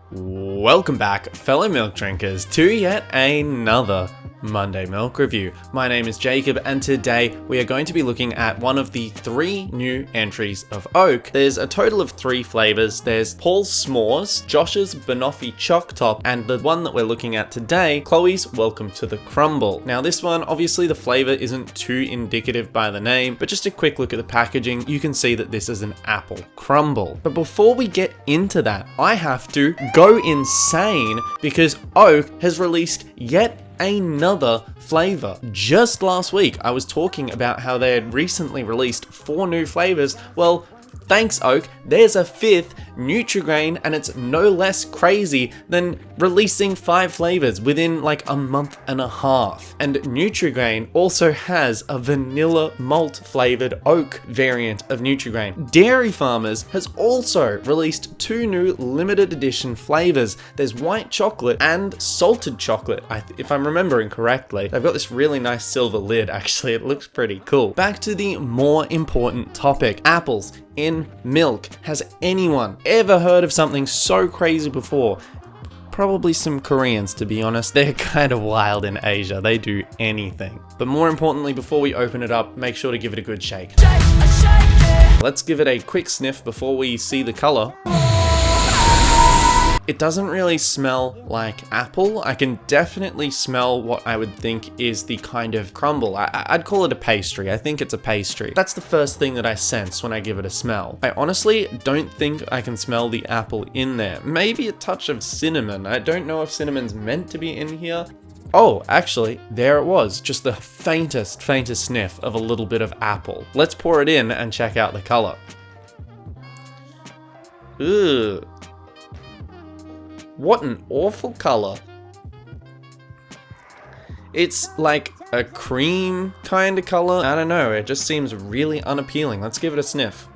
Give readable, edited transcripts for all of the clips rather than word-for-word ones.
Welcome back, fellow milk drinkers, to yet another Monday Milk Review. My name is Jacob, and today we are going to be looking at one of the 3 new entries of Oak. There's a total of 3 flavors. There's Paul's S'mores, Josh's Banoffee Choc Top, and the one that we're looking at today, Chloe's Welcome to the Crumble. Now this one, obviously the flavor isn't too indicative by the name, but just a quick look at the packaging, you can see that this is an Apple Crumble. But before we get into that, I have to go insane because Oak has released yet another flavor. Just last week, I was talking about how they had recently released 4 new flavors. Well, thanks Oak, there's a 5th, Nutri-Grain, and it's no less crazy than releasing 5 flavors within like a month and a half. And Nutri-Grain also has a vanilla malt flavored oak variant of Nutri-Grain. Dairy Farmers has also released 2 new limited edition flavors. There's white chocolate and salted chocolate, if I'm remembering correctly. They've got this really nice silver lid, actually, it looks pretty cool. Back to the more important topic, apples in milk. Has anyone ever heard of something so crazy before? Probably some Koreans, to be honest. They're kind of wild in Asia. They do anything. But more importantly, before we open it up, make sure to give it a good shake. Let's give it a quick sniff before we see the color. It doesn't really smell like apple. I can definitely smell what I would think is the kind of crumble. I'd call it a pastry. I think it's a pastry. That's the first thing that I sense when I give it a smell. I honestly don't think I can smell the apple in there. Maybe a touch of cinnamon. I don't know if cinnamon's meant to be in here. Oh, actually, there it was. Just the faintest sniff of a little bit of apple. Let's pour it in and check out the color. Ugh. What an awful color. It's like a cream kind of color. I don't know, it just seems really unappealing. Let's give it a sniff.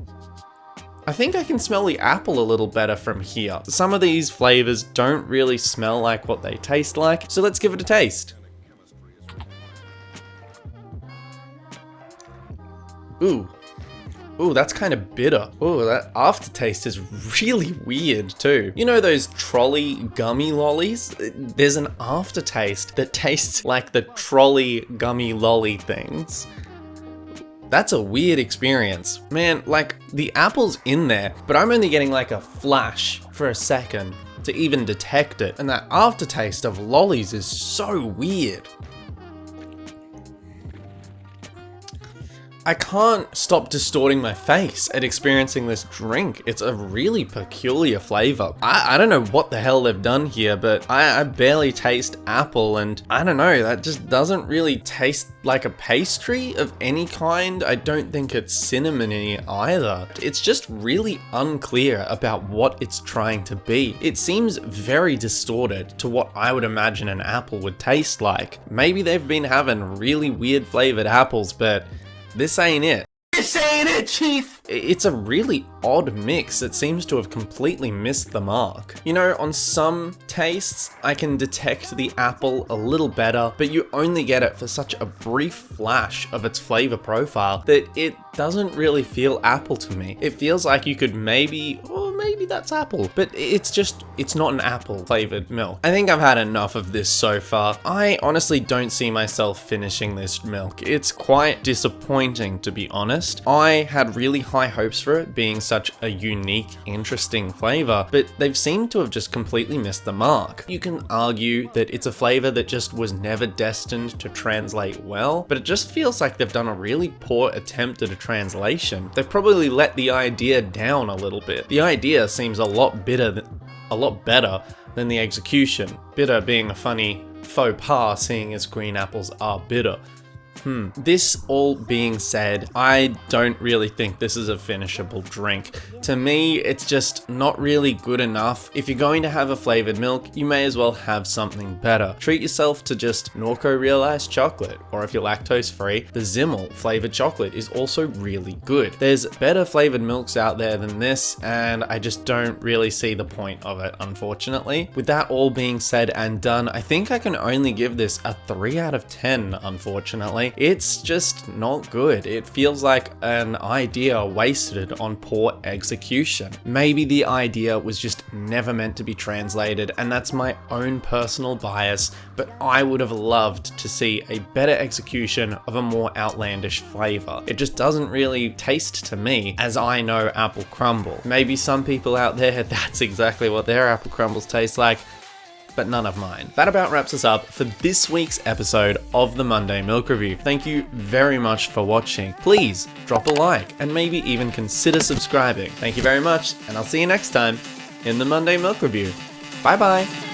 I think I can smell the apple a little better from here. Some of these flavors don't really smell like what they taste like, so let's give it a taste. Ooh, that's kind of bitter. Ooh, that aftertaste is really weird too. You know those trolley gummy lollies? There's an aftertaste that tastes like the trolley gummy lolly things. That's a weird experience. Man, like the apple's in there, but I'm only getting like a flash for a second to even detect it. And that aftertaste of lollies is so weird. I can't stop distorting my face at experiencing this drink. It's a really peculiar flavor. I don't know what the hell they've done here, but I barely taste apple, and I don't know, that just doesn't really taste like a pastry of any kind. I don't think it's cinnamony either. It's just really unclear about what it's trying to be. It seems very distorted to what I would imagine an apple would taste like. Maybe they've been having really weird flavored apples, but this ain't it. This ain't it, Chief! It's a really odd mix that seems to have completely missed the mark. You know, on some tastes, I can detect the apple a little better, but you only get it for such a brief flash of its flavor profile that it doesn't really feel apple to me. It feels like you could maybe that's apple, but it's not an apple flavored milk. I think I've had enough of this so far. I honestly don't see myself finishing this milk. It's quite disappointing, to be honest. I had really high hopes for it being such a unique, interesting flavor, but they've seemed to have just completely missed the mark. You can argue that it's a flavor that just was never destined to translate well, but it just feels like they've done a really poor attempt at a translation. They've probably let the idea down a little bit. The idea seems a lot better than the execution. Bitter being a funny faux pas, seeing as green apples are bitter. This all being said, I don't really think this is a finishable drink. To me, it's just not really good enough. If you're going to have a flavored milk, you may as well have something better. Treat yourself to just Norco realized chocolate, or if you're lactose free, the Zimmel flavored chocolate is also really good. There's better flavored milks out there than this, and I just don't really see the point of it, unfortunately. With that all being said and done, I think I can only give this a 3 out of 10, unfortunately. personally. It's just not good. It feels like an idea wasted on poor execution. Maybe the idea was just never meant to be translated, and that's my own personal bias, but I would have loved to see a better execution of a more outlandish flavor. It just doesn't really taste to me as I know apple crumble. Maybe some people out there, that's exactly what their apple crumbles taste like, but none of mine. That about wraps us up for this week's episode of the Monday Milk Review. Thank you very much for watching. Please drop a like and maybe even consider subscribing. Thank you very much, and I'll see you next time in the Monday Milk Review. Bye bye.